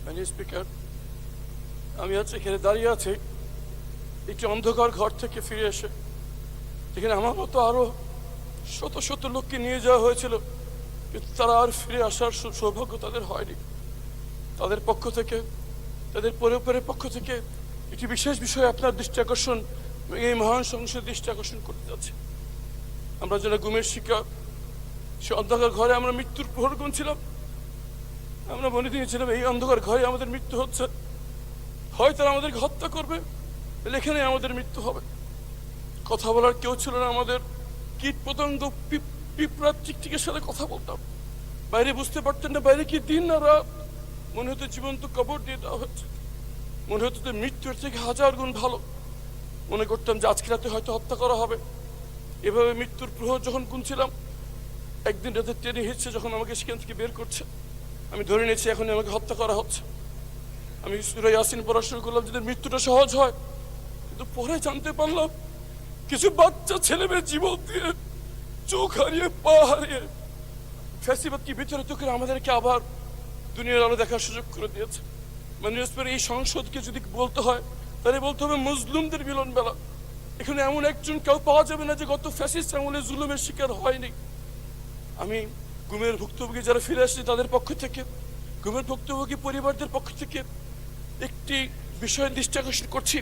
মাননীয় স্পিকার, আমি আজ এখানে দাঁড়িয়ে আছি একটি অন্ধকার ঘর থেকে ফিরে এসে, যেখানে আমার মতো আরো শত শত লোককে নিয়ে যাওয়া হয়েছিল, কিন্তু তারা আর ফিরে আসার সৌভাগ্য তাদের হয়নি। তাদের পক্ষ থেকে, তাদের পরিবারের পক্ষ থেকে একটি বিশেষ বিষয়ে আপনার দৃষ্টি আকর্ষণ, এই মহান সংসদের দৃষ্টি আকর্ষণ করতে যাচ্ছি। আমরা যারা গুমের শিকার, সে অন্ধকার ঘরে আমরা মৃত্যুর প্রহর গুনছিলাম। আমরা মনে দিয়েছিলাম এই অন্ধকার ঘরে আমাদের মৃত্যু হচ্ছে, হয় তারা আমাদেরকে হত্যা করবে, এখানে আমাদের মৃত্যু হবে। কথা বলার কেউ ছিল না আমাদের। কীট পতঙ্গ, পিঁপড়া, টিকটিকের সাথে কথা বলতাম। বাইরে বুঝতে পারতেন না বাইরে কি দিন না রাত। মনে হতো জীবন্ত কবর দিয়ে দেওয়া হচ্ছে। মনে হতো যে মৃত্যুর থেকে হাজার গুণ ভালো। মনে করতাম যে আজকে রাতে হয়তো হত্যা করা হবে। এভাবে মৃত্যুর প্রহর যখন গুনছিলাম, একদিন রাতে ট্রেনে হিসছে যখন আমাকে সেখান থেকে বের করছে, আমি ধরে নিয়েছি এখন আমাকে হত্যা করা হচ্ছে। আমি সূরা ইয়াসিন পড়া শুরু করলাম যাদের মৃত্যুটা সহজ হয়, কিন্তু পরে জানতে পারলাম কিছু বাচ্চা ছেলে মেয়ে জীবন দিয়ে, চোখ হারিয়ে, পা হারিয়ে, ফ্যাসিবাদ কি বিচলিত করে আমাদেরকে আবার দুনিয়ার আলো দেখার সুযোগ করে দিয়েছে। মাননীয় স্পিকার, এই সংসদকে যদি বলতে হয় তাহলে বলতে হবে মুসলিমদের মিলন বেলা। এখানে এমন একজন কেউ পাওয়া যাবে না যে গত ফ্যাসিস্ট আমলে জুলুমের শিকার হয়নি। আমি গুমের ভুক্তভোগী যারা ফিরে আসছে তাদের পক্ষ থেকে, গুমের ভুক্তভোগী পরিবারদের পক্ষ থেকে একটি বিষয়ের দৃষ্টি আকর্ষণ করছি।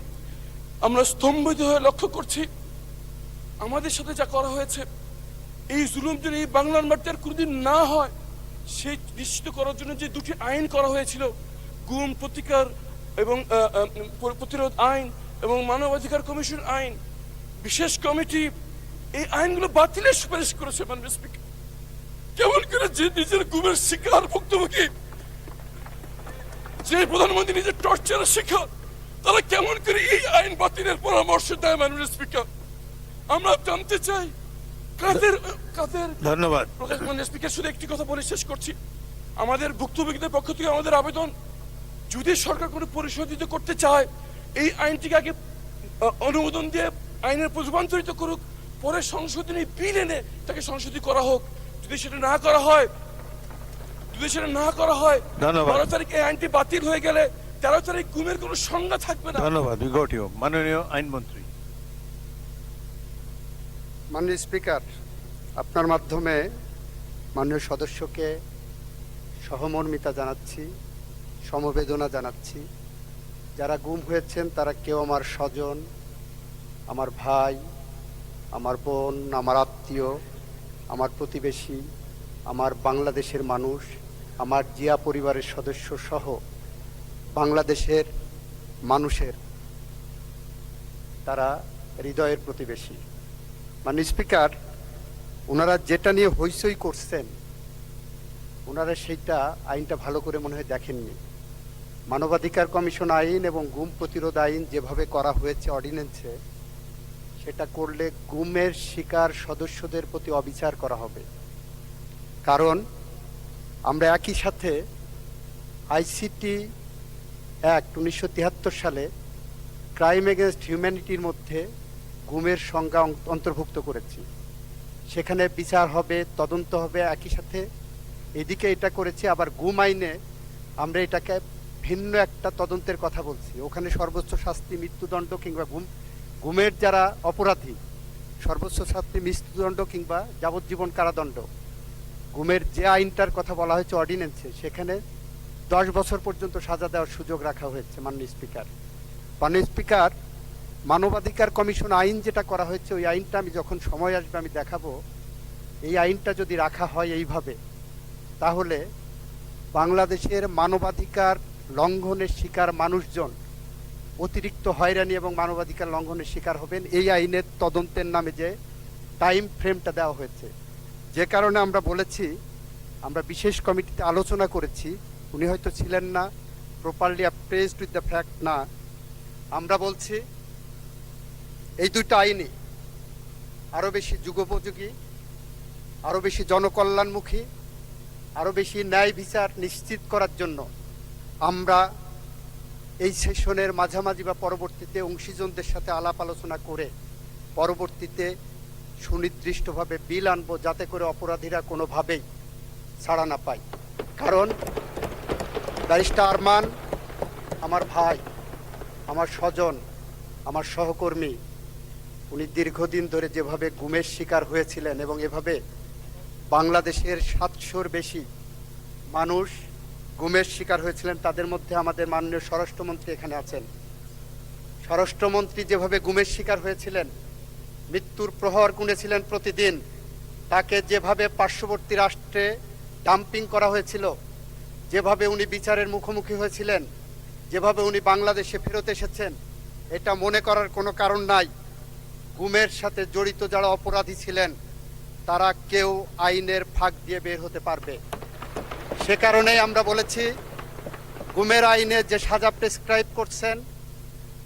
আমরা স্তম্ভিত হয়ে লক্ষ্য করছি আমাদের সাথে যা করা হয়েছে, এই জুলুম যদি এই বাংলার মাটিতে আর কোনোদিন না হয়, সেই নিশ্চিত করার জন্য যে দুটি আইন করা হয়েছিল, গুম প্রতিকার এবং প্রতিরোধ আইন এবং মানবাধিকার কমিশন আইন, বিশেষ কমিটি এই আইনগুলো বাতিলের সুপারিশ করেছে। মাননীয় স্পিকার, কেমন করে যে নিজের গুমের শিকার ভুক্তভোগী, যে প্রধানমন্ত্রী নিজের টর্চারের শিকার, তারা কেমন করে এই আইন বাতিলের পরামর্শ দেয়? মাননীয় স্পিকার, আমরা জানতে চাই কাদের কাদের। ধন্যবাদ। মাননীয় স্পিকার, শুধু একটি কথা বলে শেষ করছি। আমাদের ভুক্তভোগীদের পক্ষ থেকে আমাদের আবেদন, যদি সরকার কোনো পরিশোধিত করতে চায়, এই আইনটিকে আগে অনুমোদন দিয়ে আইনের রূপান্তরিত করুক, পরে সংশোধনী বিল এনে তাকে সংশোধিত করা হোক। যদি সেটা না করা হয়, 12 তারিখ এই আইনটি বাতিল হয়ে গেলে 13 তারিখ গুমের কোনো সংজ্ঞা থাকবে না। ধন্যবাদ। মাননীয় আইনমন্ত্রী। মাননীয় স্পিকার, আপনার মাধ্যমে মাননীয় সদস্যকে সহমর্মিতা জানাচ্ছি, সমবেদনা জানাচ্ছি। যারা গুম হয়েছেন তারা কেউ আমার স্বজন, আমার ভাই, আমার বোন, আমার আত্মীয়, আমার প্রতিবেশী, আমার বাংলাদেশের মানুষ, আমার জিয়া পরিবারের সদস্য সহ বাংলাদেশের মানুষের তারা হৃদয়ের প্রতিবেশী। মাননীয় স্পিকার, ওনারা যেটা নিয়ে হইচই করছেন, ওনারা সেইটা আইনটা ভালো করে মনে হয় দেখেননি। মানবাধিকার কমিশন আইন এবং গুম প্রতিরোধ আইন যেভাবে করা হয়েছে অর্ডিন্যান্সে, সেটা করলে গুমের শিকার সদস্যদের প্রতি অবিচার করা হবে। কারণ আমরা একই সাথে আইসিটি অ্যাক্ট 1973 সালে ক্রাইম এগেনস্ট হিউম্যানিটির মধ্যে গুমের সংজ্ঞা অন্তর্ভুক্ত করেছি। সেখানে বিচার হবে, তদন্ত হবে। একই সাথে এদিকে এটা করেছি, আবার গুম আইনে আমরা এটাকে ভিন্ন একটা তদন্তের কথা বলছি। ওখানে সর্বোচ্চ শাস্তি মৃত্যুদণ্ড কিংবা গুমের যারা অপরাধী, সর্বোচ্চ শাস্তি মৃত্যুদণ্ড কিংবা যাবজ্জীবন কারাদণ্ড। গুমের যে আইনটার কথা বলা হয়েছে অর্ডিন্যান্সে, সেখানে 10 বছর পর্যন্ত সাজা দেওয়ার সুযোগ রাখা হয়েছে। মাননীয় স্পিকার, মানবাধিকার কমিশন আইন যেটা করা হয়েছে, ওই আইনটা আমি যখন সময় আসবে আমি দেখাবো। এই আইনটা যদি রাখা হয় এইভাবে, তাহলে বাংলাদেশের মানবাধিকার লঙ্ঘনের শিকার মানুষজন অতিরিক্ত হয়রানি এবং মানবাধিকার লঙ্ঘনের শিকার হবেন। এই আইনের তদন্তের নামে যে টাইম ফ্রেমটা দেওয়া হয়েছে, যে কারণে আমরা বলেছি, আমরা বিশেষ কমিটিতে আলোচনা করেছি, উনি হয়তো ছিলেন না, প্রপারলি অ্যাপ্রেজড উইথ দ্য ফ্যাক্ট না। আমরা বলছি এই দুইটা আইনই আরও বেশি যুগোপযোগী, আরও বেশি জনকল্যাণমুখী, আরও বেশি ন্যায় বিচার নিশ্চিত করার জন্য আমরা এই সেশনের মাঝামাঝি বা পরবর্তীতে অংশীজনদের সাথে আলাপ আলোচনা করে পরবর্তীতে সুনির্দিষ্টভাবে বিল আনবো, যাতে করে অপরাধীরা কোনোভাবেই ছাড়া না পায়। কারণ ব্যারিস্টার আরমান আমার ভাই, আমার স্বজন, আমার সহকর্মী। উনি দীর্ঘদিন ধরে যেভাবে গুমের শিকার হয়েছিলেন এবং এভাবে বাংলাদেশের 700-র বেশি মানুষ গুমের শিকার হয়েছিলেন, তাদের মধ্যে আমাদের মাননীয় স্বরাষ্ট্রমন্ত্রী এখানে আছেন। স্বরাষ্ট্রমন্ত্রী যেভাবে গুমের শিকার হয়েছিলেন, মৃত্যুর প্রহর গুনেছিলেন প্রতিদিন, তাকে যেভাবে পার্শ্ববর্তী রাষ্ট্রে ডাম্পিং করা হয়েছিল, যেভাবে উনি বিচারের মুখোমুখি হয়েছিলেন, যেভাবে উনি বাংলাদেশে ফেরত এসেছেন, এটা মনে করার কোনো কারণ নাই। গুমের সাথে জড়িত যারা অপরাধী ছিলেন তারা কেউ আইনের ফাঁক দিয়ে বের হতে পারবে। সে কারণেই আমরা বলেছি, গুমের আইনে যে সাজা প্রেসক্রাইব করছেন,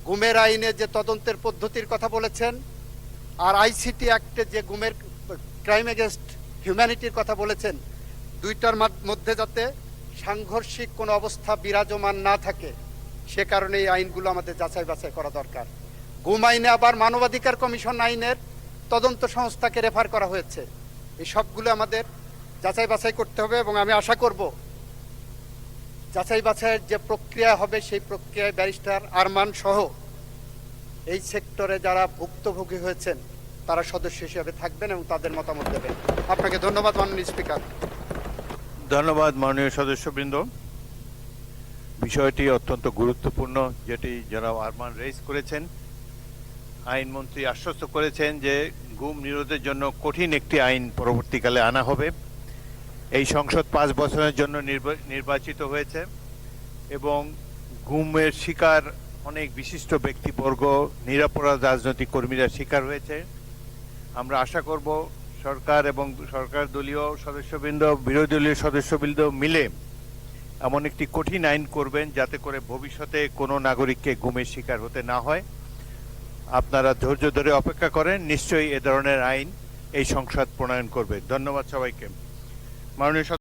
গুমের আইনে যে তদন্তের পদ্ধতির কথা বলেছেন, আর আইসিটি অ্যাক্টে যে গুমের ক্রাইম এগেনস্ট হিউম্যানিটির কথা বলেছেন, দুইটার মধ্যে যাতে সাংঘর্ষিক কোনো অবস্থা বিরাজমান না থাকে, সে কারণে এই আইনগুলো আমাদের যাচাই বাছাই করা দরকার। গুম আইনে আবার মানবাধিকার কমিশন আইনের তদন্ত সংস্থাকে রেফার করা হয়েছে। এই সবগুলো আমাদের যাচাই বাছাই করতে হবে এবং আমি আশা করব যাচাই বাছাইয়ের যে প্রক্রিয়া হবে সেই প্রক্রিয়ায় ব্যারিস্টার আরমান সহ এই সেক্টরে যারা ভুক্তভোগী হয়েছেন তারা সদস্য হিসেবে থাকবেন এবং তাদের মতামত দেবেন। আপনাকে ধন্যবাদ মাননীয় স্পিকার। ধন্যবাদ মাননীয় সদস্যবৃন্দ। বিষয়টি অত্যন্ত গুরুত্বপূর্ণ, যেটি যারা আরমান রেজ করেছেন। আইনমন্ত্রী আশ্বস্ত করেছেন যে গুম নিরোধের জন্য কঠিন একটি আইন পরবর্তীকালে আনা হবে। এই সংসদ 5 বছরের জন্য নির্বাচিত হয়েছে এবং গুমের শিকার অনেক বিশিষ্ট ব্যক্তিবর্গ, নিরপরাধ রাজনৈতিক কর্মীরা শিকার হয়েছে। আমরা আশা করব সরকার এবং সরকার দলীয় সদস্যবৃন্দ, বিরোধী দলীয় সদস্যবৃন্দ মিলে এমন একটি কঠিন আইন করবেন যাতে করে ভবিষ্যতে কোনো নাগরিককে গুমের শিকার হতে না হয়। আপনারা ধৈর্য ধরে অপেক্ষা করেন, নিশ্চয়ই এ ধরনের আইন এই সংসদ প্রণয়ন করবে। ধন্যবাদ সবাইকে। মাননীয়